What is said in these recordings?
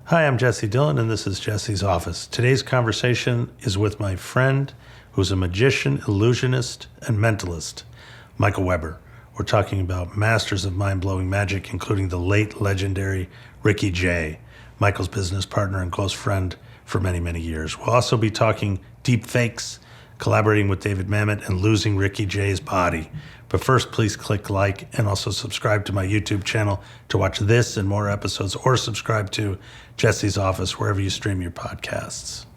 Hi, I'm Jesse Dillon, and this is Jesse's Office. Today's conversation is with my friend who's a magician, illusionist, and mentalist, Michael WEBER. We're talking about masters of mind-blowing magic, including the late legendary Ricky Jay, Michael's business partner and close friend for many, many years. We'll also be talking Deepfakes, collaborating with David Mamet, and losing Ricky Jay's body. But first, please click like and also subscribe to my YouTube channel to watch this and more episodes, or subscribe to Jesse's Office wherever you stream your podcasts.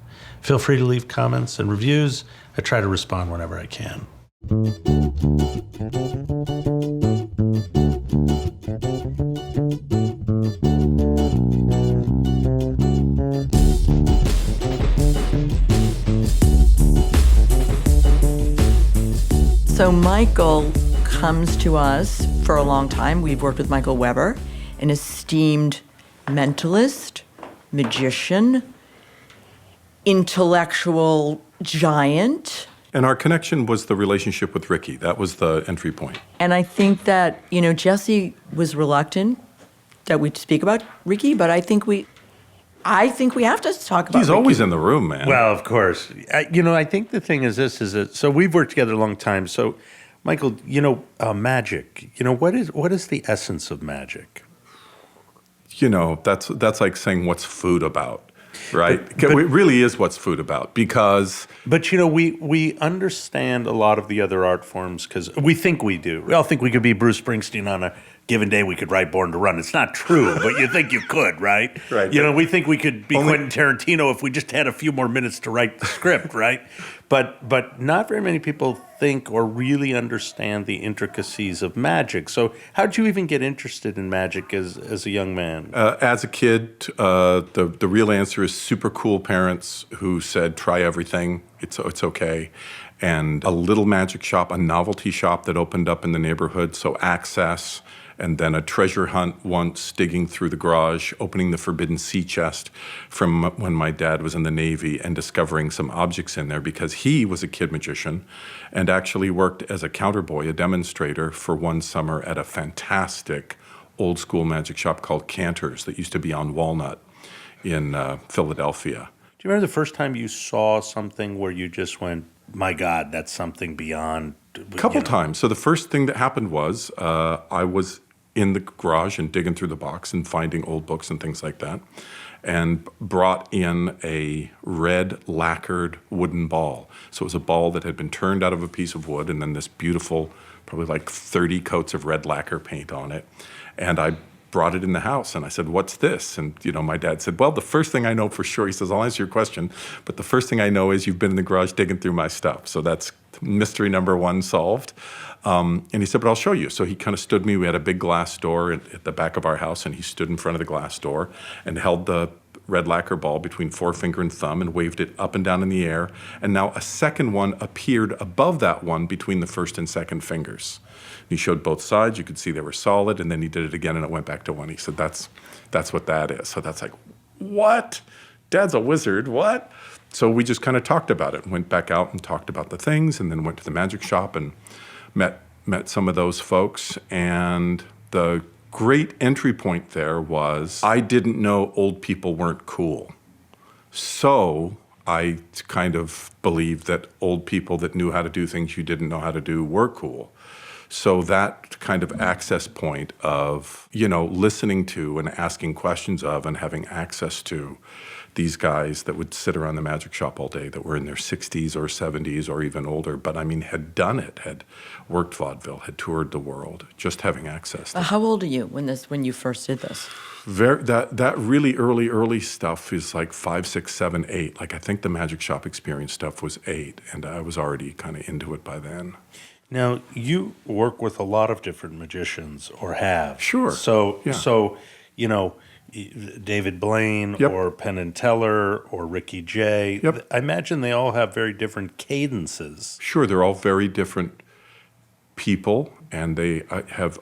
Feel free to leave comments and reviews. I try to respond whenever I can. So Michael comes to us for a long time. We've worked with Michael WEBER, an esteemed mentalist, magician, intellectual giant. And our connection was the relationship with Ricky. That was the entry point. And I think that, Jesse was reluctant that we'd speak about Ricky, but I think we have to talk about He's Ricky. always in the room, man. Well, of course. I think the thing is this, so we've worked together a long time. So, Michael, magic, what is the essence of magic? That's like saying what's food about, right? It really is what's food about because... But, we understand a lot of the other art forms because we think we do. We all think we could be Bruce Springsteen on a given day. We could write Born to Run. It's not true, but you think you could, right? Right. We think we could be Quentin Tarantino if we just had a few more minutes to write the script, right? But not very many people think or really understand the intricacies of magic. So how did you even get interested in magic as a young man? As a kid, the real answer is super cool parents who said, try everything. It's okay. And a little magic shop, a novelty shop that opened up in the neighborhood, so access. And then a treasure hunt once, digging through the garage, opening the forbidden sea chest from when my dad was in the Navy and discovering some objects in there because he was a kid magician and actually worked as a counterboy, a demonstrator for one summer at a fantastic old school magic shop called Cantor's that used to be on Walnut in Philadelphia. Do you remember the first time you saw something where you just went, my God, that's something beyond? A couple times. So the first thing that happened was I was in the garage and digging through the box and finding old books and things like that, and brought in a red lacquered wooden ball. So it was a ball that had been turned out of a piece of wood and then this beautiful, probably like 30 coats of red lacquer paint on it. And I brought it in the house and I said, what's this? And, my dad said, well, the first thing I know for sure, he says, I'll answer your question, but the first thing I know is you've been in the garage digging through my stuff. So that's mystery number one solved. And he said, but I'll show you. So he kind of stood me. We had a big glass door at the back of our house, and he stood in front of the glass door and held the red lacquer ball between forefinger and thumb and waved it up and down in the air. And now a second one appeared above that one between the first and second fingers. He showed both sides. You could see they were solid, and then he did it again, and it went back to one. He said, that's what that is. So that's like, what? Dad's a wizard, what? So we just kind of talked about it and went back out and talked about the things and then went to the magic shop and met some of those folks. And the great entry point there was I didn't know old people weren't cool. So I kind of believed that old people that knew how to do things you didn't know how to do were cool. So that kind of access point of, listening to and asking questions of and having access to these guys that would sit around the magic shop all day that were in their 60s or 70s or even older, but had done it, had worked vaudeville, had toured the world, just having access to How old are you when you first did this? That really early stuff is like 5, 6, 7, 8. Like I think the magic shop experience stuff was 8, and I was already kind of into it by then. Now, you work with a lot of different magicians, or have. Sure. So, yeah. So David Blaine, Yep. or Penn Teller, or Ricky Jay. Yep. I imagine they all have very different cadences. Sure, they're all very different people, and they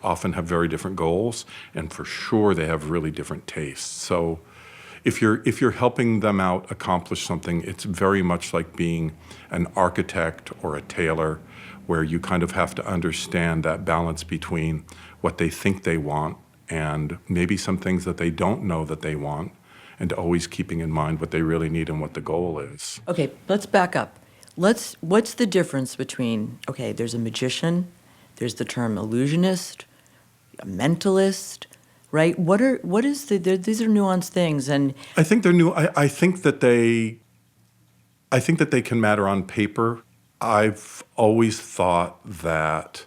often have very different goals, and for sure they have really different tastes. So if you're helping them out accomplish something, it's very much like being an architect or a tailor, where you kind of have to understand that balance between what they think they want and maybe some things that they don't know that they want, and always keeping in mind what they really need and what the goal is. Okay, let's back up. What's the difference between, okay, there's a magician, there's the term illusionist, a mentalist, right? These are nuanced things, and I think they're new. I think that they can matter on paper. I've always thought that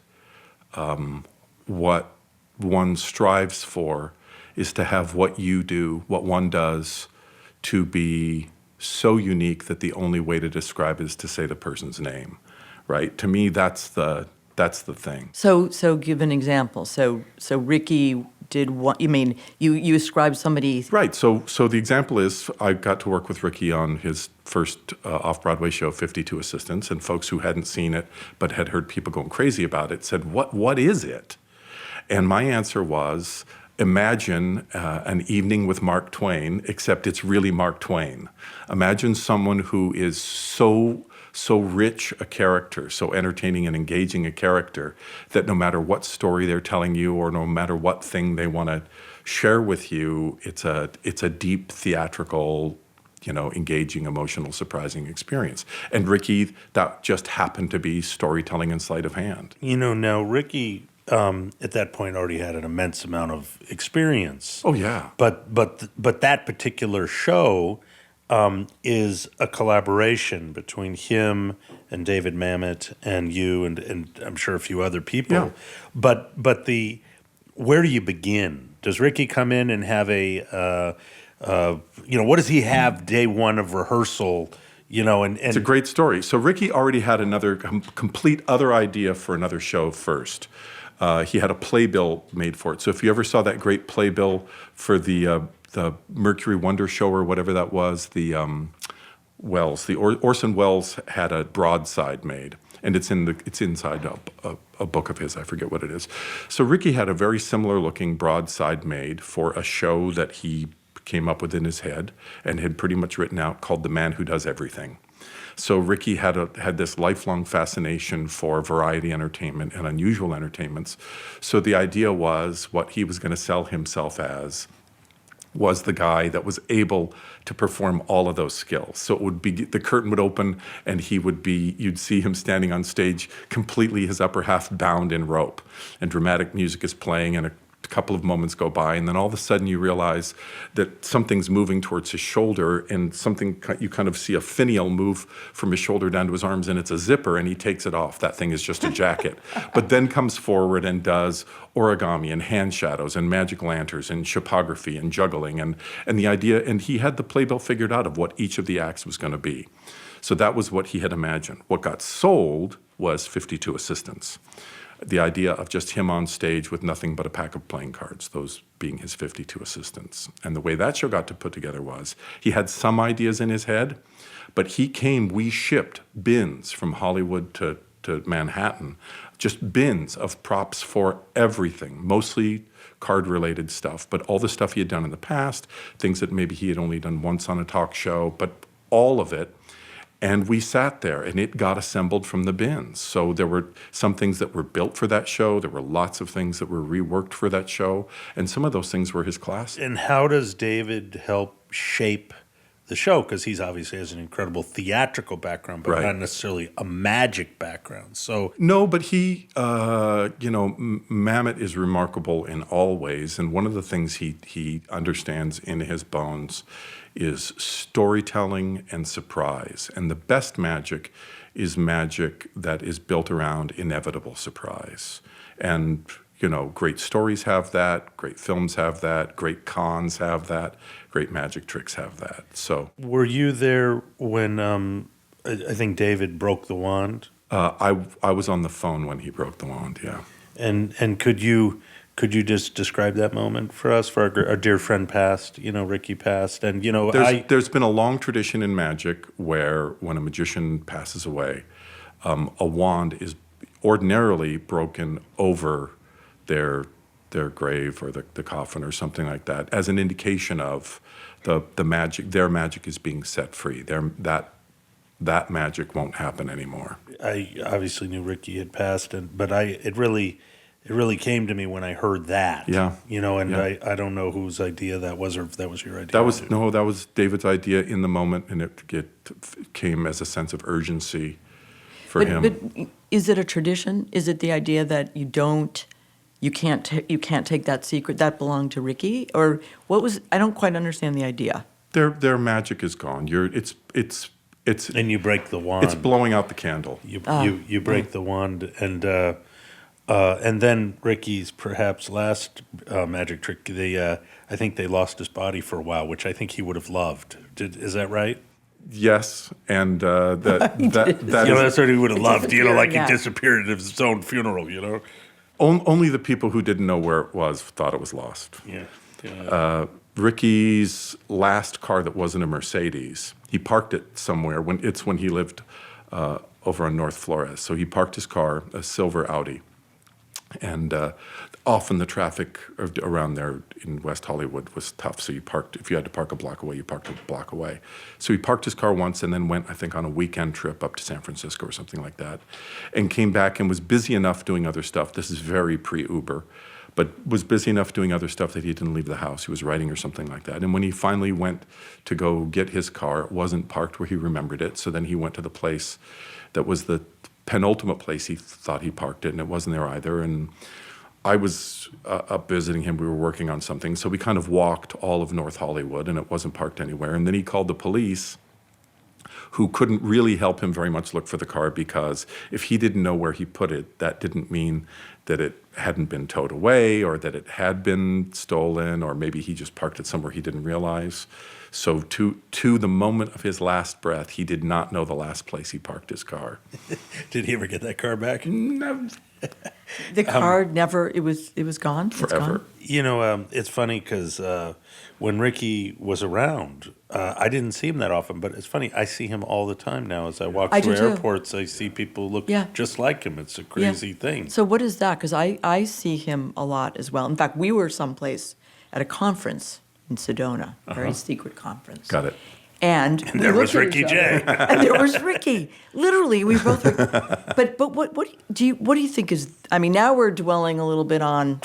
what one strives for is to have what you do, what one does, to be so unique that the only way to describe it is to say the person's name, right? To me, that's the thing. so give an example. So Ricky did what? You mean you ascribed somebody? Right. So the example is I got to work with Ricky on his first off-Broadway show, 52 Assistants, and folks who hadn't seen it but had heard people going crazy about it said, "What is it?" And my answer was, imagine an evening with Mark Twain, except it's really Mark Twain. Imagine someone who is so rich a character, so entertaining and engaging a character, that no matter what story they're telling you or no matter what thing they want to share with you, it's a deep theatrical, engaging, emotional, surprising experience. And Ricky, that just happened to be storytelling in sleight of hand. Now Ricky at that point already had an immense amount of experience. Oh yeah. But that particular show is a collaboration between him and David Mamet and you and I'm sure a few other people. Yeah. But where do you begin? Does Ricky come in and have what does he have day one of rehearsal? And It's a great story. So Ricky already had another complete other idea for another show first. He had a playbill made for it. So if you ever saw that great playbill for the Mercury Wonder Show or whatever that was, Orson Welles had a broadside made, and it's inside a book of his. I forget what it is. So Ricky had a very similar looking broadside made for a show that he came up with in his head and had pretty much written out, called The Man Who Does Everything. So Ricky had this lifelong fascination for variety entertainment and unusual entertainments. So the idea was what he was going to sell himself as was the guy that was able to perform all of those skills. So it would be, the curtain would open and you'd see him standing on stage completely, his upper half bound in rope, and dramatic music is playing and a couple of moments go by, and then all of a sudden you realize that something's moving towards his shoulder, and you kind of see a finial move from his shoulder down to his arms, and it's a zipper, and he takes it off. That thing is just a jacket. But then comes forward and does origami and hand shadows and magic lanterns and shopography and juggling and the idea, and he had the playbill figured out of what each of the acts was going to be. So that was what he had imagined. What got sold was 52 Assistants. The idea of just him on stage with nothing but a pack of playing cards, those being his 52 assistants. And the way that show got to put together was he had some ideas in his head, but we shipped bins from Hollywood to Manhattan, just bins of props for everything, mostly card-related stuff, but all the stuff he had done in the past, things that maybe he had only done once on a talk show, but all of it. And we sat there, and it got assembled from the bins. So there were some things that were built for that show. There were lots of things that were reworked for that show. And some of those things were his class. And how does David help shape the show? Because he's obviously has an incredible theatrical background, but right. Not necessarily a magic background. So no, but he, Mamet is remarkable in all ways. And one of the things he understands in his bones is storytelling and surprise. And the best magic is magic that is built around inevitable surprise. And, great stories have that, great films have that, great cons have that, great magic tricks have that. So, were you there when I think David broke the wand? I was on the phone when he broke the wand, yeah. And could you just describe that moment for us? For our dear friend passed, Ricky passed, and there's been a long tradition in magic where when a magician passes away, a wand is ordinarily broken over their grave or the coffin or something like that as an indication of the magic. Their magic is being set free. That magic won't happen anymore. I obviously knew Ricky had passed, but it really It really came to me when I heard that. Yeah. And Yeah. I don't know whose idea that was or if that was your idea. That was David's idea in the moment, and it came as a sense of urgency for him. But is it a tradition? Is it the idea that you can't take that secret that belonged to Ricky, or what was? I don't quite understand the idea. Their magic is gone. It's And you break the wand. it's blowing out the candle. You break the wand, and then Ricky's perhaps last magic trick. I think they lost his body for a while, which I think he would have loved. Is that right? Yes, and that That's what he would have loved. Like Yeah. he disappeared at his own funeral. only the people who didn't know where it was thought it was lost. Yeah. Ricky's last car that wasn't a Mercedes, he parked it somewhere when he lived over on North Flores. So he parked his car, a silver Audi, and often the traffic around there in West Hollywood was tough. So if you had to park a block away, you parked a block away. So he parked his car once and then went, I think, on a weekend trip up to San Francisco or something like that, and came back and was busy enough doing other stuff. This is very pre-Uber. But was busy enough doing other stuff that he didn't leave the house. He was writing or something like that. And when he finally went to go get his car, it wasn't parked where he remembered it. So then he went to the place that was the penultimate place he thought he parked it, and it wasn't there either. And I was up visiting him. We were working on something. So we kind of walked all of North Hollywood, and it wasn't parked anywhere. And then he called the police, who couldn't really help him very much look for the car, because if he didn't know where he put it, that didn't mean that it hadn't been towed away or that it had been stolen, or maybe he just parked it somewhere he didn't realize. So to the moment of his last breath, he did not know the last place he parked his car. Did he ever get that car back? No, The car never. It was gone. It's forever. gone? It's funny because when Ricky was around, I didn't see him that often, but it's funny. I see him all the time now. As I walk I through do too. airports, I see people look Yeah. just like him. It's a crazy thing. So what is that? Because I see him a lot as well. In fact, we were someplace at a conference in Sedona, a very secret conference. Got it. And There we was looked at Ricky each J. other, and there was Ricky. Literally, we both. But what do you think is? I mean, now we're dwelling a little bit on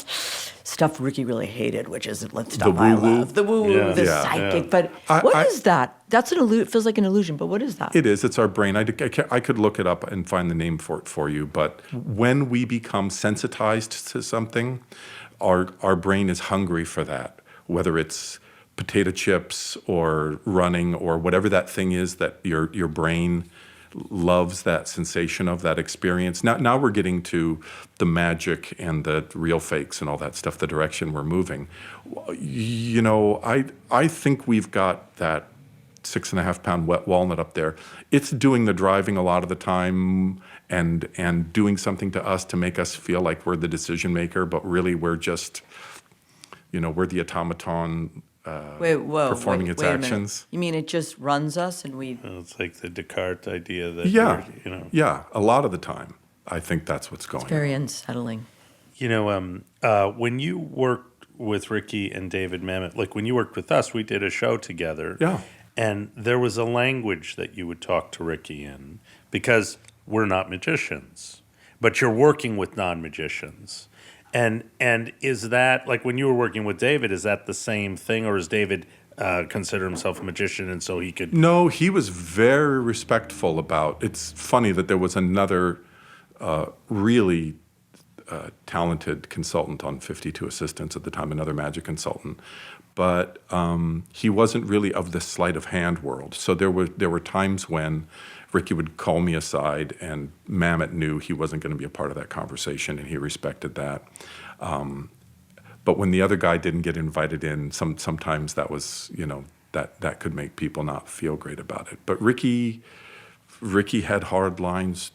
stuff Ricky really hated, which is stuff I woo-woo. love, the woo woo, Yeah. the Yeah. psychic. Yeah. But I- what is that? That's an illusion. It feels like an illusion. But what is that? It is. It's our brain. I could look it up and find the name for it for you. But when we become sensitized to something, our brain is hungry for that, whether it's potato chips or running or whatever that thing is that your brain loves, that sensation of that experience. Now we're getting to the magic and the real fakes and all that stuff, the direction we're moving. I think we've got that 6.5-pound wet walnut up there. It's doing the driving a lot of the time and doing something to us to make us feel like we're the decision maker, but really we're just, we're the Otamatone performing its wait a minute. actions. You mean it just runs us and we? It's like the Descartes idea that Yeah, you're, yeah. A lot of the time, I think that's what's going on. Very unsettling. When you worked with Ricky and David Mamet, like when you worked with us, we did a show together. Yeah. And there was a language that you would talk to Ricky in, because we're not magicians, but you're working with non-magicians. And is that, like when you were working with David, is that the same thing, or is David consider himself a magician and so he could... No, he was very respectful about. It's funny that there was another really talented consultant on 52 Assistants at the time, another magic consultant, but he wasn't really of the sleight of hand world. So there were times when Ricky would call me aside, and Mamet knew he wasn't going to be a part of that conversation, and he respected that. But when the other guy didn't get invited in, sometimes that was, that could make people not feel great about it. But Ricky had hard lines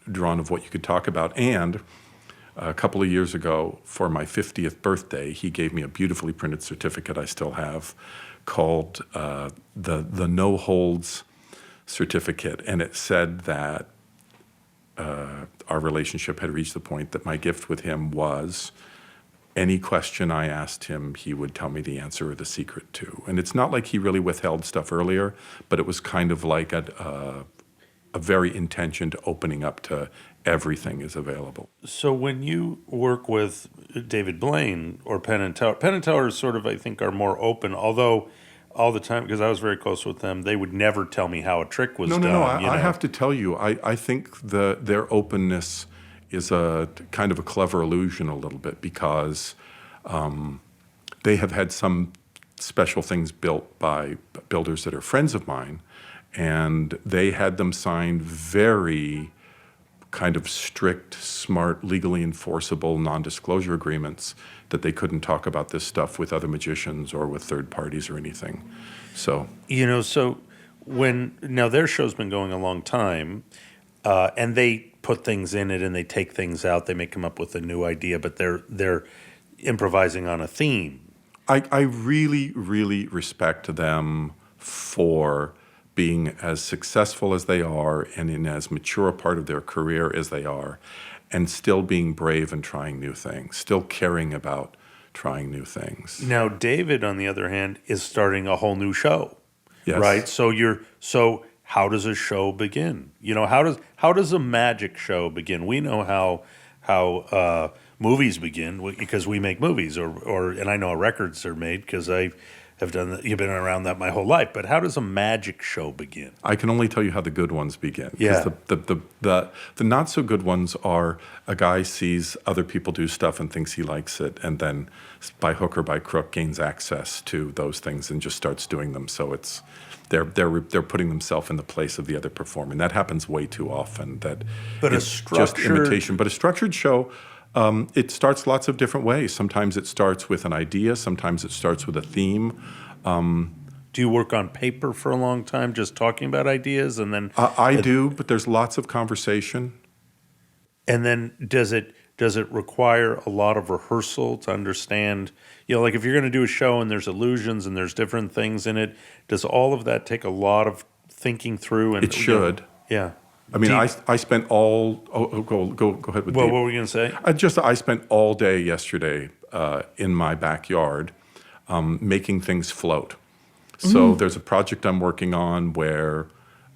drawn of what you could talk about. And a couple of years ago, for my 50th birthday, he gave me a beautifully printed certificate I still have called the No Holds certificate. And it said that our relationship had reached the point that my gift with him was any question I asked him, he would tell me the answer or the secret to. And it's not like he really withheld stuff earlier, but it was kind of like a very intentioned opening up to everything is available. So when you work with David Blaine or Penn Teller sort of, I think, are more open, although all the time, because I was very close with them, they would never tell me how a trick was done. No. I have to tell you, I think their openness is a kind of a clever illusion a little bit, because they have had some special things built by builders that are friends of mine, and they had them sign very kind of strict, smart, legally enforceable non-disclosure agreements that they couldn't talk about this stuff with other magicians or with third parties or anything. So so now their show's been going a long time, and they put things in it and they take things out. They may come up with a new idea, but they're improvising on a theme. I really, really respect them for being as successful as they are and in as mature a part of their career as they are, and still being brave and trying new things, still caring about trying new things. Now, David, on the other hand, is starting a whole new show, Yes. right? So how does a show begin? How does a magic show begin? We know how movies begin because we make movies, and I know how records are made because I have done that. You've been around that my whole life. But how does a magic show begin? I can only tell you how the good ones begin. 'Cause Yeah. The not so good ones are a guy sees other people do stuff and thinks he likes it, and then by hook or by crook gains access to those things and just starts doing them. So they're putting themselves in the place of the other performer, and that happens way too often. But it's just imitation. But a structured show. It starts lots of different ways. Sometimes it starts with an idea. Sometimes it starts with a theme. Do you work on paper for a long time, just talking about ideas, and then I do, but there's lots of conversation. And then does it require a lot of rehearsal to understand? Like if you're going to do a show and there's illusions and there's different things in it, does all of that take a lot of thinking through? And It should. Yeah. I mean, I spent all. Go ahead with. Well, Deep. what were you going to say? I spent all day yesterday in my backyard making things float. So there's a project I'm working on where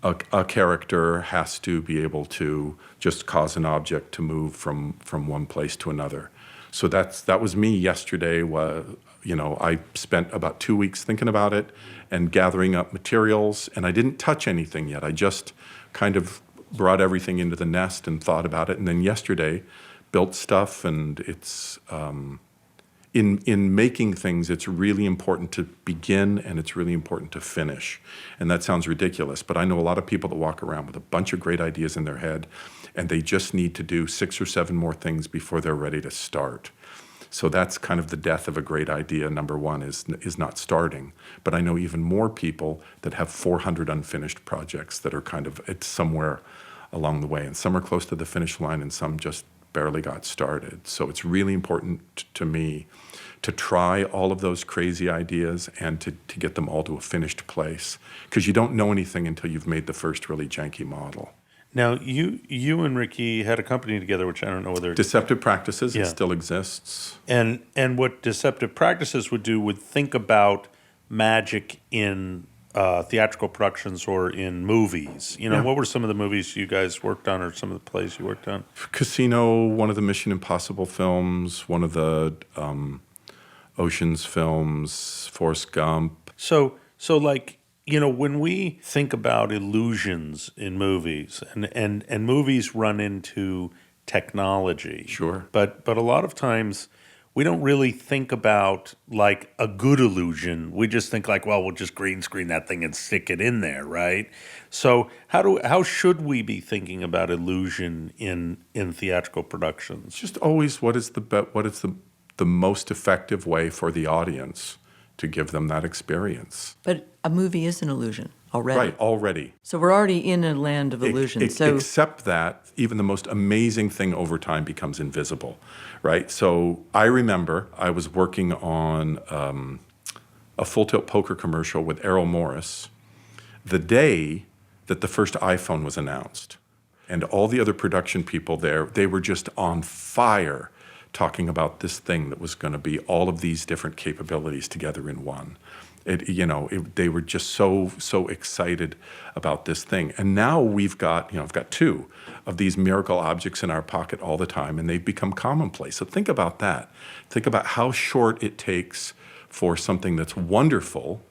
a character has to be able to just cause an object to move from one place to another. So that was me yesterday. I spent about 2 weeks thinking about it and gathering up materials, and I didn't touch anything yet. I just kind of brought everything into the nest and thought about it, and then yesterday built stuff. And it's in making things, it's really important to begin and it's really important to finish. And that sounds ridiculous, but I know a lot of people that walk around with a bunch of great ideas in their head, and they just need to do 6 or 7 more things before they're ready to start. So that's kind of the death of a great idea. Number one is not starting. But I know even more people that have 400 unfinished projects that are it's somewhere along the way. And some are close to the finish line and some just barely got started. So it's really important to me to try all of those crazy ideas and to get them all to a finished place. Because you don't know anything until you've made the first really janky model. Now, you and Ricky had a company together, which I don't know whether... Deceptive Practices, Yeah. It still exists. And what Deceptive Practices would think about magic in theatrical productions or in movies. Yeah. What were some of the movies you guys worked on or some of the plays you worked on? Casino, one of the Mission Impossible films, one of the Ocean's films, Forrest Gump. So when we think about illusions in movies, and movies run into technology. Sure. But a lot of times we don't really think about like a good illusion. We just think like, well, we'll just green screen that thing and stick it in there, right? So how should we be thinking about illusion in theatrical productions? Just always what is the most effective way for the audience to give them that experience. But a movie is an illusion already. Right, already. So we're already in a land of illusions. Except that even the most amazing thing over time becomes invisible, right? So I remember I was working on a Full Tilt Poker commercial with Errol Morris the day that the first iPhone was announced. And all the other production people there, they were just on fire talking about this thing that was going to be all of these different capabilities together in one. They were just so excited about this thing. And now I've got two of these miracle objects in our pocket all the time, and they've become commonplace. So think about that. Think about how short it takes for something that's wonderful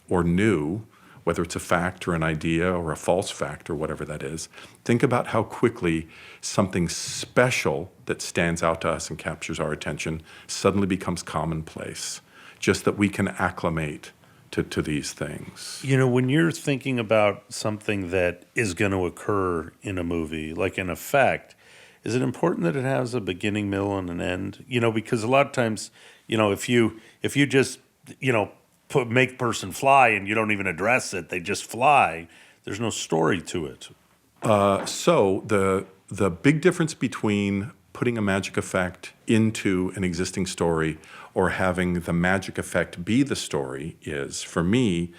or new, whether it's a fact or an idea or a false fact or whatever that is. Think about how quickly something special that stands out to us and captures our attention suddenly becomes commonplace, just that we can acclimate to these things. When you're thinking about something that is going to occur in a movie, like an effect, is it important that it has a beginning, middle, and an end? Because a lot of times, if you just, make person fly and you don't even address it, they just fly, there's no story to it. So the big difference between putting a magic effect into an existing story or having the magic effect be the story is, for me,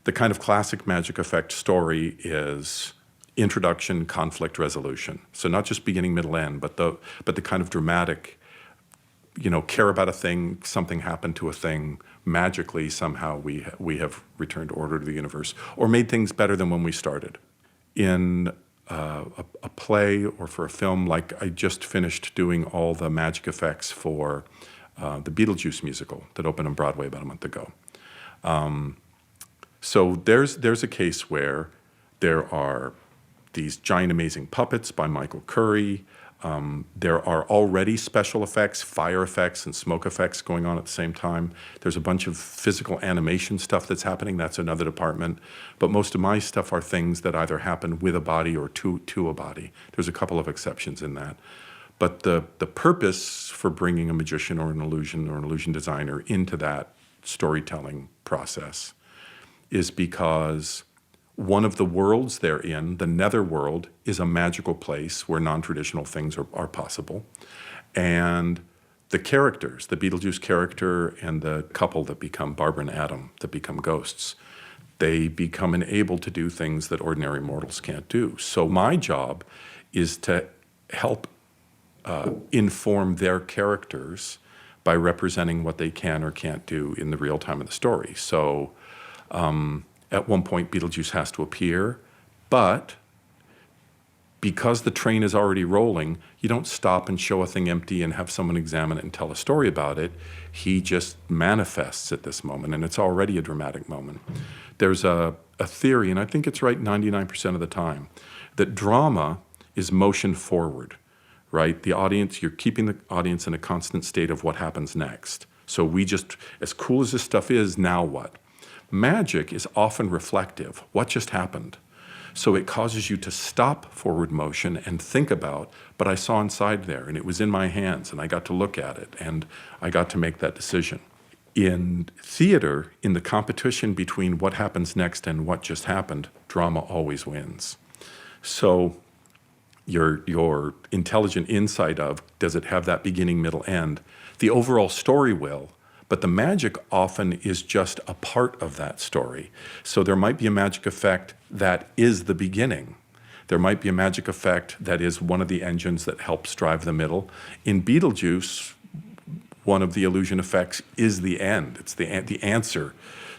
the kind of classic magic effect story is introduction, conflict, resolution. So not just beginning, middle, end, but the kind of dramatic, care about a thing, something happened to a thing, magically somehow we have returned order to the universe or made things better than when we started. In a play or for a film, like I just finished doing all the magic effects for the Beetlejuice musical that opened on Broadway about a month ago. So there's a case where there are these giant amazing puppets by Michael Curry. There are already special effects, fire effects and smoke effects going on at the same time. There's a bunch of physical animation stuff that's happening. That's another department. But most of my stuff are things that either happen with a body or to a body. There's a couple of exceptions in that. But the purpose for bringing a magician or an illusion designer into that storytelling process is because one of the worlds they're in, the netherworld, is a magical place where non-traditional things are possible. And the characters, the Beetlejuice character and the couple that become Barbara and Adam, that become ghosts, they become enabled to do things that ordinary mortals can't do. So my job is to help inform their characters by representing what they can or can't do in the real time of the story. So at one point, Beetlejuice has to appear, but because the train is already rolling, you don't stop and show a thing empty and have someone examine it and tell a story about it. He just manifests at this moment, and it's already a dramatic moment. There's a theory, and I think it's right 99% of the time, that drama is motion forward, right? The audience, you're keeping the audience in a constant state of what happens next. So we just, as cool as this stuff is, now what? Magic is often reflective. What just happened? So it causes you to stop forward motion and think about, but I saw inside there, and it was in my hands, and I got to look at it, and I got to make that decision. In theater, in the competition between what happens next and what just happened, drama always wins. So your intelligent insight of, does it have that beginning, middle, end? The overall story will, but the magic often is just a part of that story. So there might be a magic effect that is the beginning. There might be a magic effect that is one of the engines that helps drive the middle. In Beetlejuice, one of the illusion effects is the end. It's the answer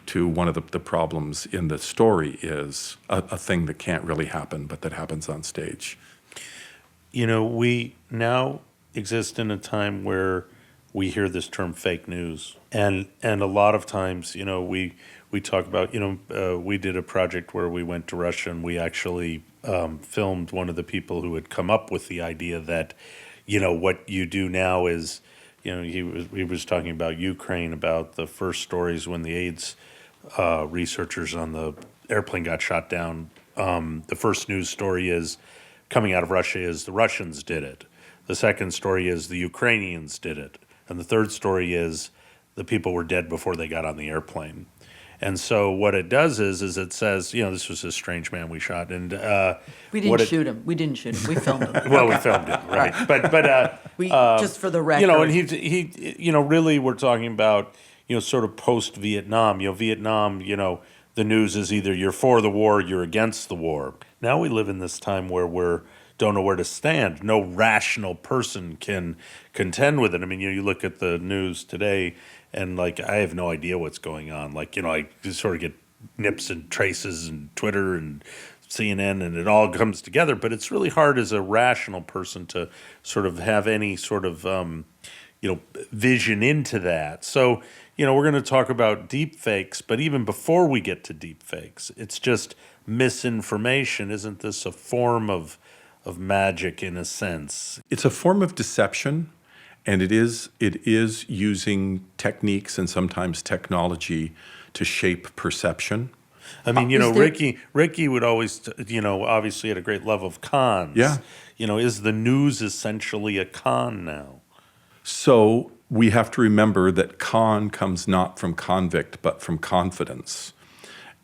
to one of the problems in the story is a thing that can't really happen, but that happens on stage. We now exist in a time where we hear this term fake news. And a lot of times, we talk about, we did a project where we went to Russia and we actually filmed one of the people who had come up with the idea that, what you do now is, he was talking about Ukraine, about the first stories when the AIDS researchers on the airplane got shot down. The first news story is coming out of Russia is the Russians did it. The second story is the Ukrainians did it. And the third story is the people were dead before they got on the airplane. And so what it does is it says, this was a strange man we shot. And we didn't shoot him. We didn't shoot him. We filmed him. Well, we filmed him, right. But we just for the record. And he really we're talking about, sort of post-Vietnam. Vietnam, the news is either you're for the war or you're against the war. Now we live in this time where we don't know where to stand. No rational person can contend with it. I mean, you look at the news today, and like I have no idea what's going on. Like, I just sort of get nips and traces and Twitter and CNN, and it all comes together. But it's really hard as a rational person to sort of have any sort of vision into that. So, we're going to talk about deepfakes, but even before we get to deepfakes, it's just misinformation. Isn't this a form of magic in a sense? It's a form of deception, and it is using techniques and sometimes technology to shape perception. I mean, Ricky would always, obviously at a great level of cons. Yeah. Is the news essentially a con now? So we have to remember that con comes not from convict, but from confidence.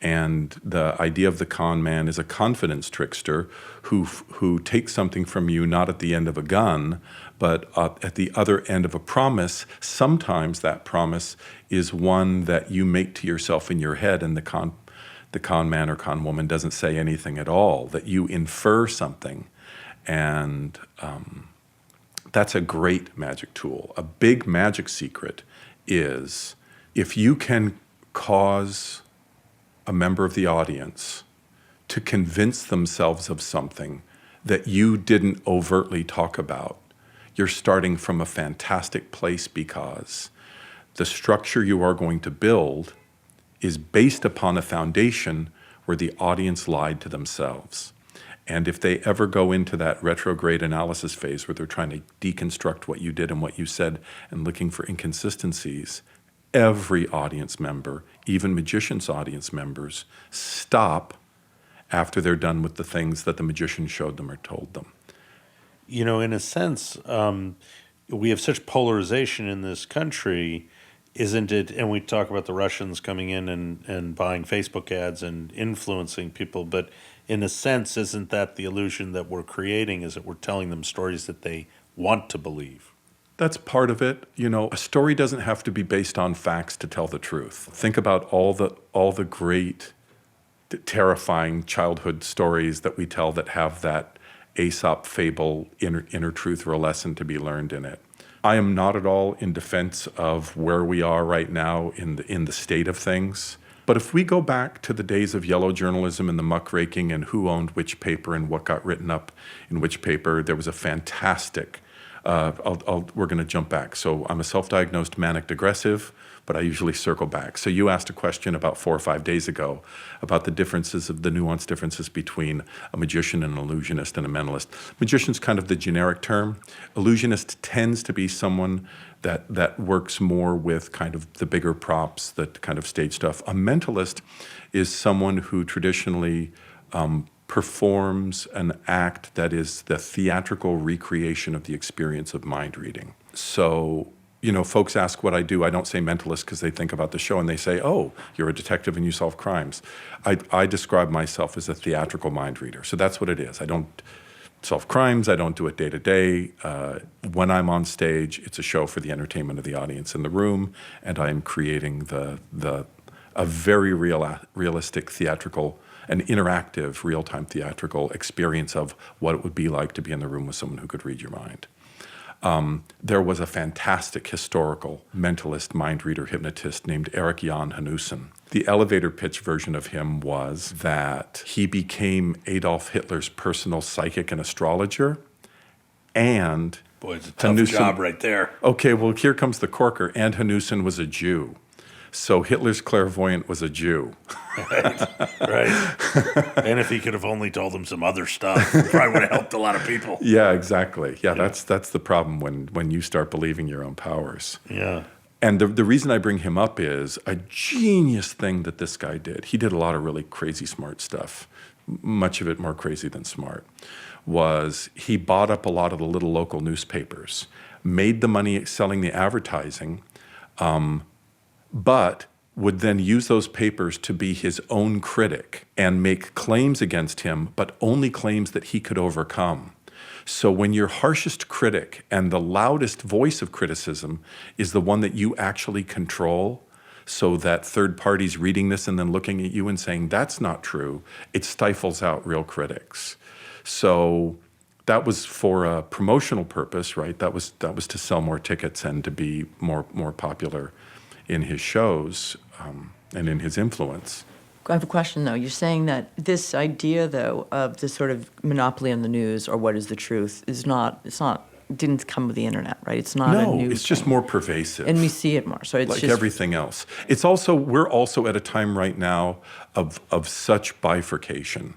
And the idea of the con man is a confidence trickster who takes something from you not at the end of a gun, but at the other end of a promise. Sometimes that promise is one that you make to yourself in your head, and the con man or con woman doesn't say anything at all, that you infer something. And that's a great magic tool. A big magic secret is if you can cause a member of the audience to convince themselves of something that you didn't overtly talk about, you're starting from a fantastic place, because the structure you are going to build is based upon a foundation where the audience lied to themselves. And if they ever go into that retrograde analysis phase where they're trying to deconstruct what you did and what you said and looking for inconsistencies, every audience member, even magicians' audience members, stop after they're done with the things that the magician showed them or told them. In a sense, we have such polarization in this country, isn't it? And we talk about the Russians coming in and buying Facebook ads and influencing people, but in a sense, isn't that the illusion that we're creating, is that we're telling them stories that they want to believe? That's part of it. A story doesn't have to be based on facts to tell the truth. Think about all the great, terrifying childhood stories that we tell that have that Aesop fable, inner truth or a lesson to be learned in it. I am not at all in defense of where we are right now in the state of things. But if we go back to the days of yellow journalism and the muckraking and who owned which paper and what got written up in which paper, there was a fantastic, we're going to jump back. So I'm a self-diagnosed manic depressive, but I usually circle back. So you asked a question about 4 or 5 days ago about the nuanced differences between a magician and an illusionist and a mentalist. Magician's kind of the generic term. Illusionist tends to be someone that works more with kind of the bigger props, that kind of stage stuff. A mentalist is someone who traditionally performs an act that is the theatrical recreation of the experience of mind reading. So, folks ask what I do. I don't say mentalist because they think about the show and they say, oh, you're a detective and you solve crimes. I describe myself as a theatrical mind reader. So that's what it is. I don't solve crimes. I don't do it day to day. When I'm on stage, it's a show for the entertainment of the audience in the room, and I'm creating a very realistic theatrical, an interactive, real-time theatrical experience of what it would be like to be in the room with someone who could read your mind. There was a fantastic historical mentalist, mind reader, hypnotist named Erik Jan Hanussen. The elevator pitch version of him was that he became Adolf Hitler's personal psychic and astrologer, and boy, it's a tough job right there. Okay, well, here comes the corker, and Hanussen was a Jew. So Hitler's clairvoyant was a Jew. Right. And if he could have only told them some other stuff, it probably would have helped a lot of people. Yeah, exactly. Yeah, that's the problem when you start believing your own powers. Yeah. And the reason I bring him up is a genius thing that this guy did. He did a lot of really crazy smart stuff, much of it more crazy than smart, was he bought up a lot of the little local newspapers, made the money selling the advertising, but would then use those papers to be his own critic and make claims against him, but only claims that he could overcome. So when your harshest critic and the loudest voice of criticism is the one that you actually control, so that third parties reading this and then looking at you and saying, that's not true, it stifles out real critics. So that was for a promotional purpose, right? That was to sell more tickets and to be more popular in his shows and in his influence. I have a question, though. You're saying that this idea, though, of this sort of monopoly on the news or what is the truth didn't come with the internet, right? It's not a new it's just thing. more pervasive. And we see it more. So it's like just everything else. We're also at a time right now of such bifurcation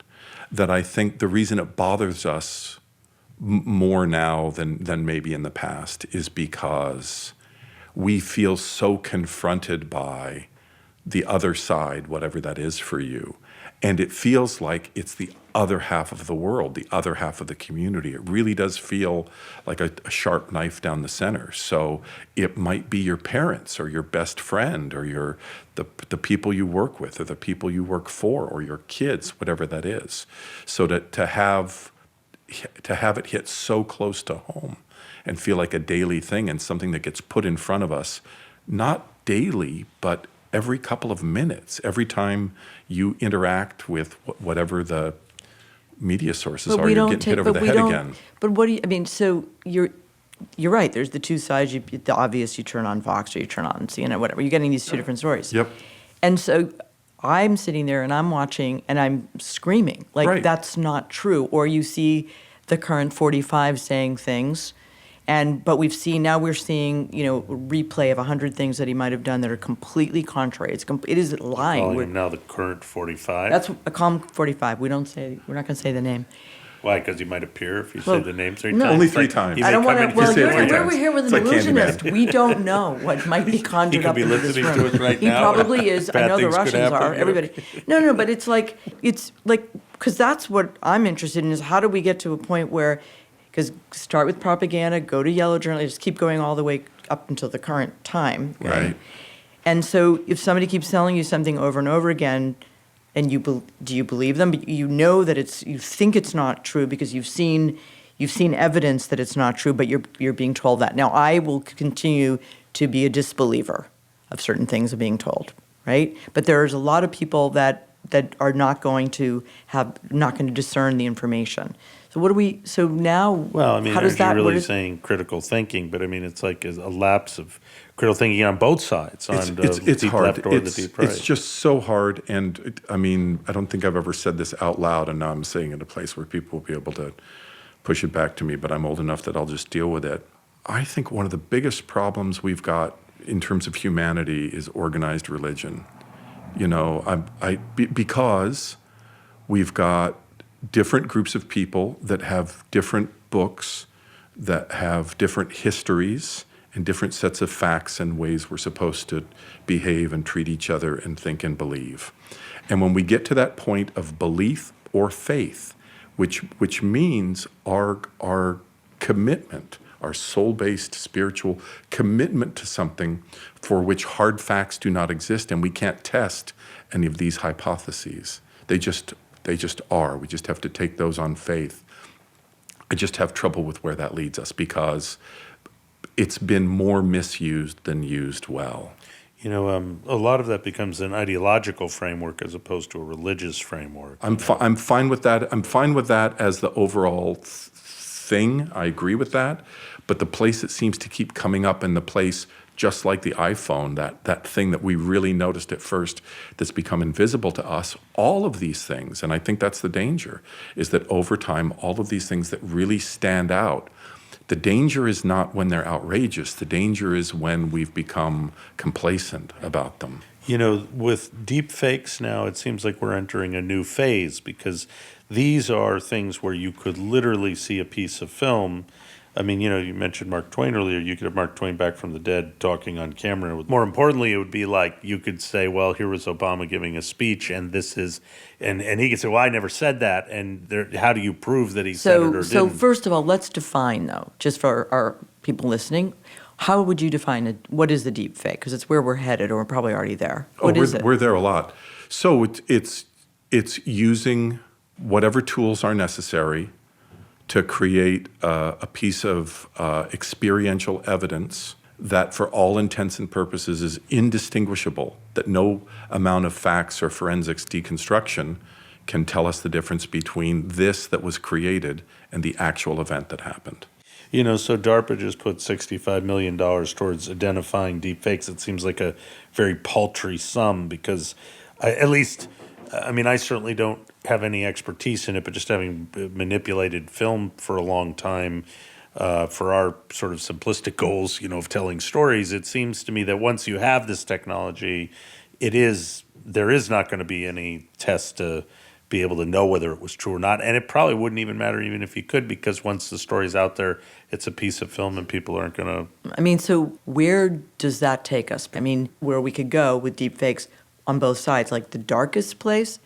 that I think the reason it bothers us more now than maybe in the past is because we feel so confronted by the other side, whatever that is for you. And it feels like it's the other half of the world, the other half of the community. It really does feel like a sharp knife down the center. So it might be your parents or your best friend or the people you work with or the people you work for or your kids, whatever that is. So to have it hit so close to home and feel like a daily thing and something that gets put in front of us, not daily, but every couple of minutes, every time you interact with whatever the media sources are, you're getting hit over the head again. But what do you, I mean, so you're right. There's the two sides. The obvious, you turn on Fox or you turn on CNN, whatever. You're getting these two different stories. Yep. And so I'm sitting there and I'm watching and I'm screaming, like, Right. That's not true. Or you see the current 45 saying things. But we're seeing, replay of 100 things that he might have done that are completely contrary. It is lying. Calling him now the current 45. That's a calm 45. We're not going to say the name. Why? Because he might appear if you Well, say the name 3 no. times. Only 3 times. he I may don't come want in to. here Well, say it 3 we're times. here with It's an like illusionist. Candyman. We don't know what might be conjured He could up be into this listening room. to us right He now. probably is. I Bad know the things could Russians happen, are. you know. Everybody. No, but it's like because that's what I'm interested in is how do we get to a point where, because start with propaganda, go to yellow journal, just keep going all the way up until the current time. Okay? Right. And so if somebody keeps telling you something over and over again, and do you believe them? But you know that you think it's not true because you've seen evidence that it's not true, but you're being told that. Now I will continue to be a disbeliever of certain things being told, right? But there's a lot of people that are not going to discern the information. So now, Well, I mean, how does you're that really saying critical thinking, but I mean, it's like a lapse of critical thinking on both sides, on the It's deep hard. left or the deep right. It's just so hard. And I mean, I don't think I've ever said this out loud, and now I'm saying it in a place where people will be able to push it back to me, but I'm old enough that I'll just deal with it. I think one of the biggest problems we've got in terms of humanity is organized religion. Because we've got different groups of people that have different books, that have different histories and different sets of facts and ways we're supposed to behave and treat each other and think and believe. And when we get to that point of belief or faith, which means our commitment, our soul-based spiritual commitment to something for which hard facts do not exist, and we can't test any of these hypotheses. They just are. We just have to take those on faith. I just have trouble with where that leads us because it's been more misused than used well. A lot of that becomes an ideological framework as opposed to a religious framework. I'm fine with that. I'm fine with that as the overall thing. I agree with that. But the place it seems to keep coming up, and the place just like the iPhone, that thing that we really noticed at first that's become invisible to us, all of these things, and I think that's the danger, is that over time, all of these things that really stand out, the danger is not when they're outrageous. The danger is when we've become complacent about them. With deepfakes now, it seems like we're entering a new phase because these are things where you could literally see a piece of film. I mean, you mentioned Mark Twain earlier. You could have Mark Twain back from the dead talking on camera. More importantly, it would be like you could say, well, here was Obama giving a speech, and this is, and he could say, well, I never said that. And how do you prove that he said it or didn't? So first of all, let's define, though, just for our people listening, how would you define it? What is the deep fake? Because it's where we're headed, or we're probably already there. What is it? We're there a lot. So it's using whatever tools are necessary to create a piece of experiential evidence that for all intents and purposes is indistinguishable, that no amount of facts or forensics deconstruction can tell us the difference between this that was created and the actual event that happened. So DARPA just put $65 million towards identifying deepfakes. It seems like a very paltry sum because, I certainly don't have any expertise in it, but just having manipulated film for a long time for our sort of simplistic goals, of telling stories, it seems to me that once you have this technology, there is not going to be any test to be able to know whether it was true or not. And it probably wouldn't even matter even if you could, because once the story's out there, it's a piece of film and people aren't going to... So where does that take us? Where we could go with deepfakes on both sides, like the darkest place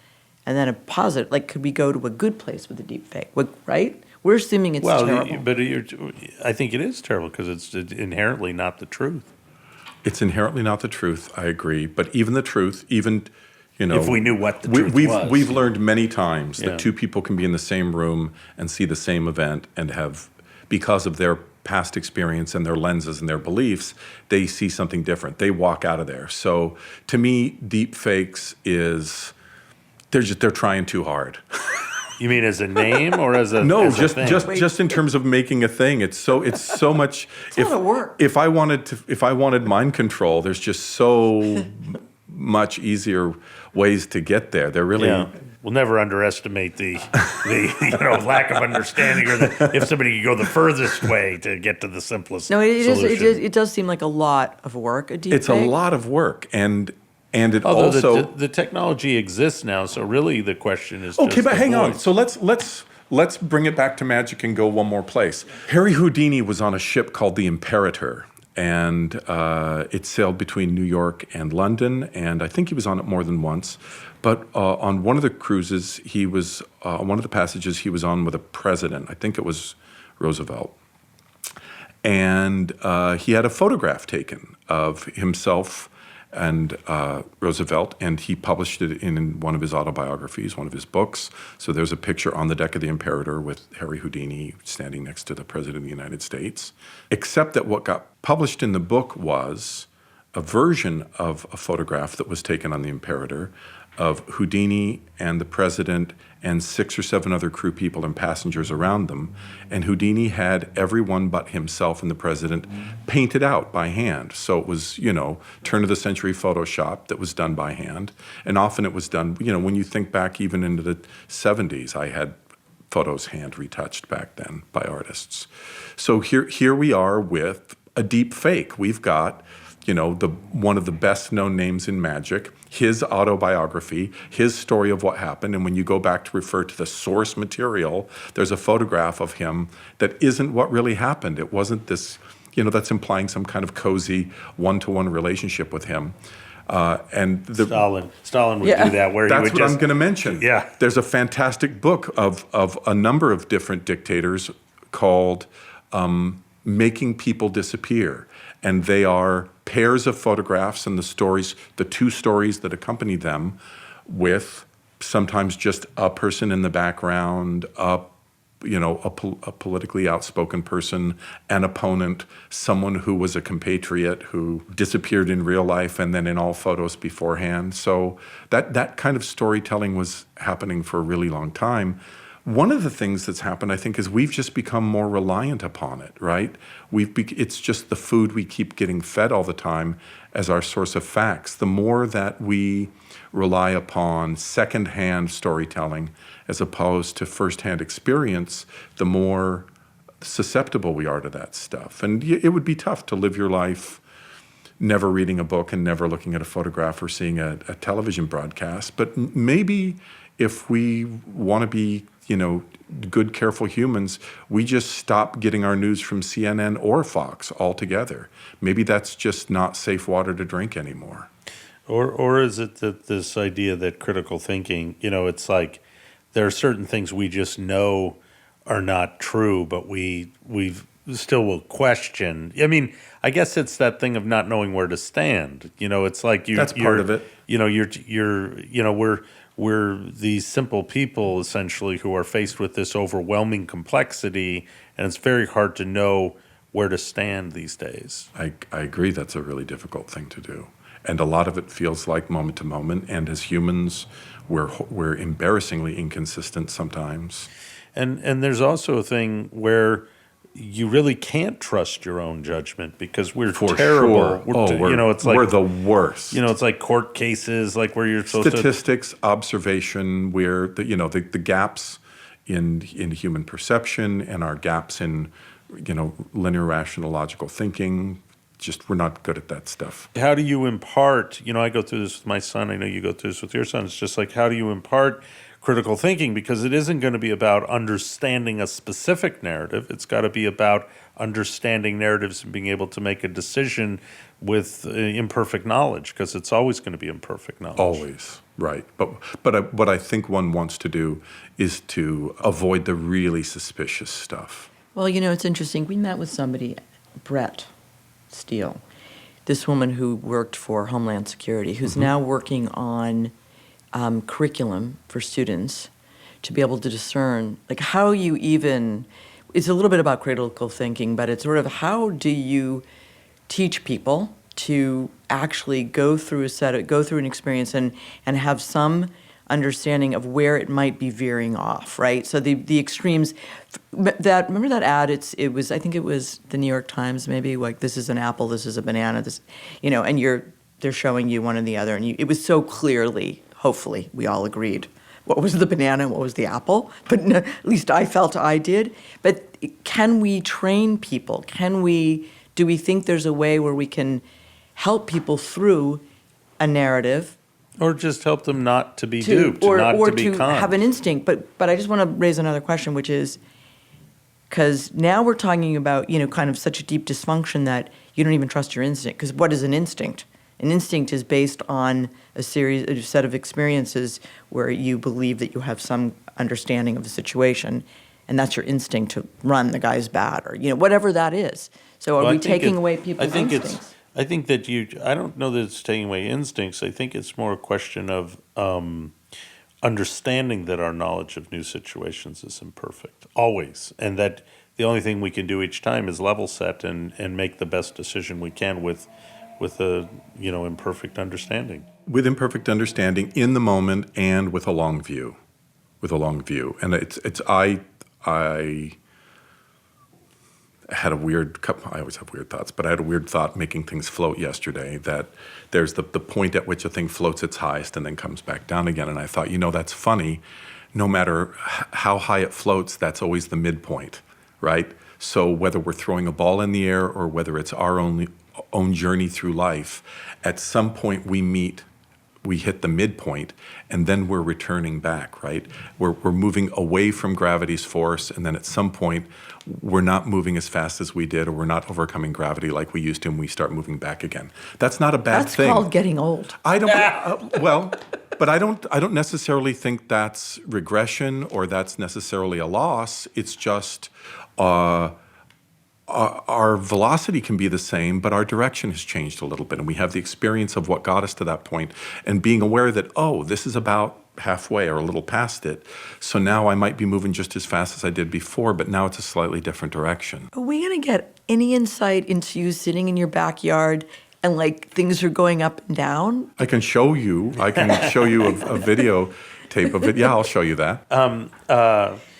and then a positive, like could we go to a good place with a deepfake, right? We're assuming it's terrible. But I think it is terrible because it's inherently not the truth. It's inherently not the truth, I agree. But even the truth, if we knew what the truth was. We've learned many times that two people can be in the same room and see the same event and have, because of their past experience and their lenses and their beliefs, they see something different. They walk out of there. So to me, deepfakes they're trying too hard. You mean as a name or as a no? as a thing? Just in terms of making a thing. It's so much. It's a lot of work. If I wanted mind control, there's just so much easier ways to get there. They're really. Yeah. We'll never underestimate the lack of understanding, or if somebody could go the furthest way to get to the simplest solution. It does seem like a lot of work. A deepfake. It's a lot of work, and it Although also the technology exists now, so really the question is okay. just But hang on. voice. So let's bring it back to magic and go one more place. Harry Houdini was on a ship called the Imperator, and it sailed between New York and London, and I think he was on it more than once. But on one of the cruises, he was on one of the passages he was on with a president. I think it was Roosevelt, and he had a photograph taken of himself and Roosevelt, and he published it in one of his autobiographies, one of his books. So there's a picture on the deck of the Imperator with Harry Houdini standing next to the President of the United States, except that what got published in the book was a version of a photograph that was taken on the Imperator of Houdini and the President and 6 or 7 other crew people and passengers around them. And Houdini had everyone but himself and the President painted out by hand. So it was, turn of the century Photoshop that was done by hand. And often it was done, when you think back even into the 70s, I had photos hand retouched back then by artists. So here we are with a deep fake. We've got one of the best known names in magic, his autobiography, his story of what happened. And when you go back to refer to the source material, there's a photograph of him that isn't what really happened. It wasn't this, that's implying some kind of cozy one-to-one relationship with him. And Stalin would do that. Where that's he would what I'm going to mention. Yeah. There's a fantastic book of a number of different dictators called Making People Disappear. And they are pairs of photographs and the 2 stories that accompany them, with sometimes just a person in the background, a politically outspoken person, an opponent, someone who was a compatriot who disappeared in real life and then in all photos beforehand. So that kind of storytelling was happening for a really long time. One of the things that's happened, I think, is we've just become more reliant upon it, right? It's just the food we keep getting fed all the time as our source of facts. The more that we rely upon secondhand storytelling as opposed to firsthand experience, the more susceptible we are to that stuff. And it would be tough to live your life never reading a book and never looking at a photograph or seeing a television broadcast. But maybe if we want to be good, careful humans, we just stop getting our news from CNN or Fox altogether. Maybe that's just not safe water to drink anymore. Or is it that this idea that critical thinking, it's like there are certain things we just know are not true, but we still will question. I guess it's that thing of not knowing where to stand. It's like that's part of it. We're these simple people, essentially, who are faced with this overwhelming complexity, and it's very hard to know where to stand these days. I agree that's a really difficult thing to do. And a lot of it feels like moment to moment, and as humans, we're embarrassingly inconsistent sometimes. And there's also a thing where you really can't trust your own judgment because we're For terrible. sure. It's like we're the worst. it's like court cases, like where you're supposed Statistics, observation, where the gaps in human perception and our gaps in linear rational logical thinking. Just we're not good at that stuff. How do you impart, I go through this with my son, I know you go through this with your son, it's just like, how do you impart critical thinking? Because it isn't going to be about understanding a specific narrative. It's got to be about understanding narratives and being able to make a decision with imperfect knowledge, because it's always going to be imperfect knowledge. Always, right. But what I think one wants to do is to avoid the really suspicious stuff. Well, it's interesting. We met with somebody, Brett Steele, this woman who worked for Homeland Security, who's now working on curriculum for students to be able to discern, like, how you even, it's a little bit about critical thinking, but it's sort of how do you teach people to actually go through an experience and have some understanding of where it might be veering off, right? So the extremes, remember that ad? I think it was the New York Times, maybe, like, this is an apple, this is a banana, this, and they're showing you one and the other, and it was so clearly, hopefully, we all agreed what was the banana and what was the apple, but at least I felt I did. But can we train people? Do we think there's a way where we can help people through a narrative? Or just help them not to be duped, not to be conned. Have an instinct. But I just want to raise another question, which is, because now we're talking about, kind of such a deep dysfunction that you don't even trust your instinct. Because what is an instinct? An instinct is based on a set of experiences where you believe that you have some understanding of the situation, and that's your instinct to run, the guy's bad, or whatever that is. So are we taking away people's instincts? I think that I don't know that it's taking away instincts. I think it's more a question of understanding that our knowledge of new situations is imperfect, always. And that the only thing we can do each time is level set and make the best decision we can with a, imperfect understanding. With imperfect understanding in the moment and with a long view. And I had I always have weird thoughts, but I had a weird thought making things float yesterday, that there's the point at which a thing floats its highest and then comes back down again. And I thought, that's funny. No matter how high it floats, that's always the midpoint, right? So whether we're throwing a ball in the air or whether it's our own journey through life, at some point we hit the midpoint, and then we're returning back, right? We're moving away from gravity's force, and then at some point, we're not moving as fast as we did, or we're not overcoming gravity like we used to, and we start moving back again. That's not a bad thing. That's called getting old. I don't. But I don't necessarily think that's regression or that's necessarily a loss. It's just our velocity can be the same, but our direction has changed a little bit, and we have the experience of what got us to that point, and being aware that, this is about halfway or a little past it, so now I might be moving just as fast as I did before, but now it's a slightly different direction. Are we going to get any insight into you sitting in your backyard and, like, things are going up and down? I can show you a video tape of it. Yeah, I'll show you that.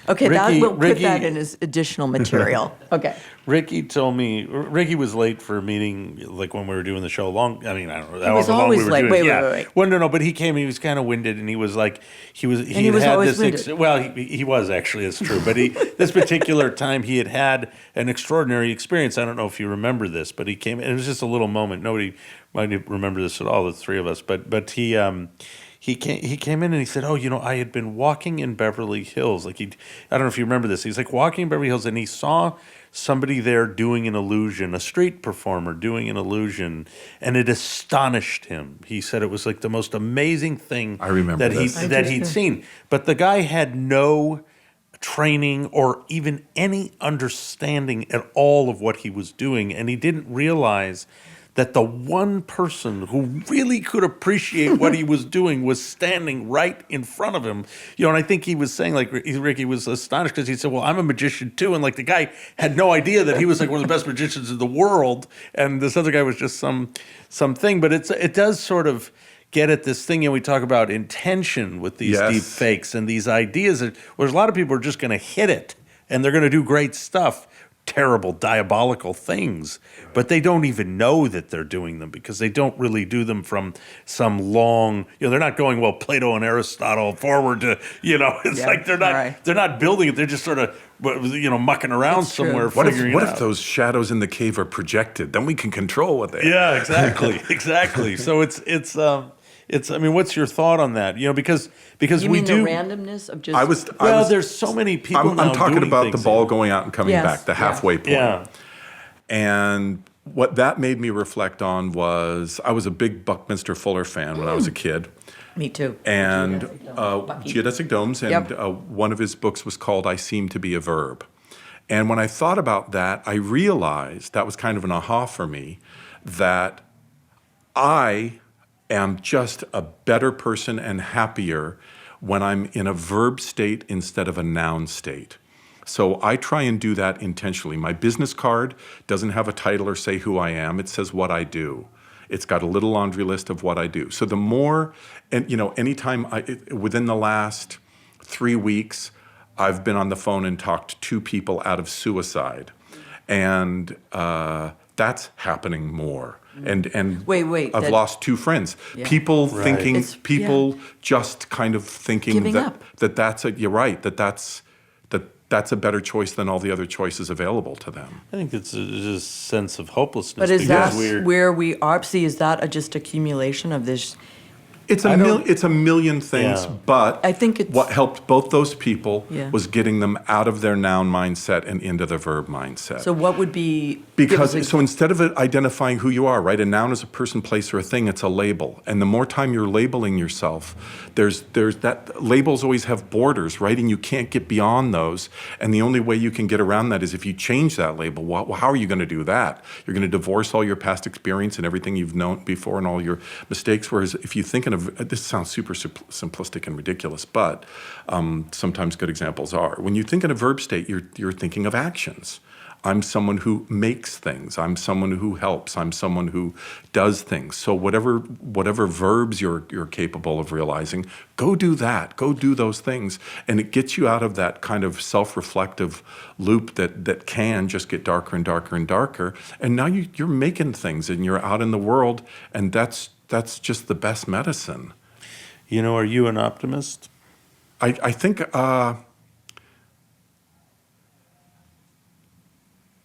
Okay, we'll put that in as additional material. Okay. Ricky told me, Ricky was late for a meeting, like when we were doing the show I don't know he was always late. Wait. Well, no, but he came, he was kind of winded, and he was like, he was always winded. Well, he was actually, it's true, but this particular time he had an extraordinary experience. I don't know if you remember this, but he came, and it was just a little moment. Nobody might remember this at all, the three of us, but he came in and he said, I had been walking in Beverly Hills. I don't know if you remember this. He's like walking in Beverly Hills, and he saw somebody there doing an illusion, a street performer doing an illusion, and it astonished him. He said it was like the most amazing thing I remember that he'd seen. But the guy had no training or even any understanding at all of what he was doing, and he didn't realize that the one person who really could appreciate what he was doing was standing right in front of him. And I think he was saying, like, Ricky was astonished because he said, well, I'm a magician too. And, like, the guy had no idea that he was, like, one of the best magicians in the world. And this other guy was just something. But it does sort of get at this thing, we talk about intention with these deep fakes and these ideas where a lot of people are just going to hit it and they're going to do great stuff. terrible, diabolical things, but they don't even know that they're doing them because they don't really do them from some long, they're not going, well, Plato and Aristotle forward to, it's Yeah, like right. they're not building it. They're just sort of, mucking around It's true. somewhere. What figuring it if out. those shadows in the cave are projected? Then we can control what they are. Yeah, exactly. So it's. I mean, what's your thought on that? Because You we mean do. the randomness of just... There's so many people. I'm talking doing about the things ball that- going out and coming Yes, back, the halfway point. Yeah. And what that made me reflect on was I was a big Buckminster Fuller fan when I was a kid. Me too. And Bucky. Geodesic Domes, and Yep. one of his books was called I Seem to Be a Verb. And when I thought about that, I realized, that was kind of an aha for me, that I am just a better person and happier when I'm in a verb state instead of a noun state. So I try and do that intentionally. My business card doesn't have a title or say who I am. It says what I do. It's got a little laundry list of what I do. So the more, and anytime within the last 3 weeks, I've been on the phone and talked to 2 people out of suicide. And that's happening more. And Wait, I've lost 2 friends. Yeah. People Right. thinking, It's- people just kind of thinking Giving up. you're right, that's a better choice than all the other choices available to them. I think it's a sense of hopelessness. But is that because where we are? See, is that just accumulation of this? It's a million things, Yeah. but I think it's- what helped both those people Yeah. was getting them out of their noun mindset and into the verb mindset. So what would be... Because give us so instead of identifying who you are, right? A noun is a person, place, or a thing. It's a label, and the more time you're labeling yourself, there's that labels always have borders, right? And you can't get beyond those. And the only way you can get around that is if you change that label. Well, how are you going to do that? You're going to divorce all your past experience and everything you've known before and all your mistakes. Whereas if you think in this sounds super simplistic and ridiculous, but sometimes good examples are. When you think in a verb state, you're thinking of actions. I'm someone who makes things. I'm someone who helps. I'm someone who does things. So whatever verbs you're capable of realizing, go do that. Go do those things. And it gets you out of that kind of self-reflective loop that can just get darker and darker and darker. And now you're making things and you're out in the world, and that's just the best medicine. Are you an optimist?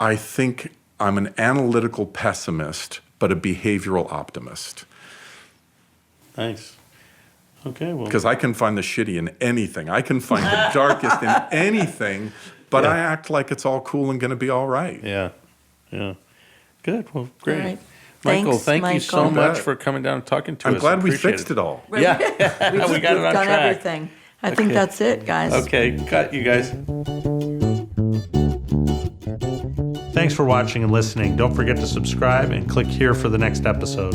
I think I'm an analytical pessimist, but a behavioral optimist. Nice. Okay, well. Because I can find the shitty in anything. I can find the darkest in anything, but Yeah. I act like it's all cool and going to be all right. Yeah. Good. Well, great. All right. Michael, Thanks, thank you so Michael. much for coming down and talking to us. I'm glad we Appreciate fixed it all. Yeah. We've We got it on done track. everything. I think Okay. that's it, guys. Okay, cut, you guys. Thanks for watching and listening. Don't forget to subscribe and click here for the next episode.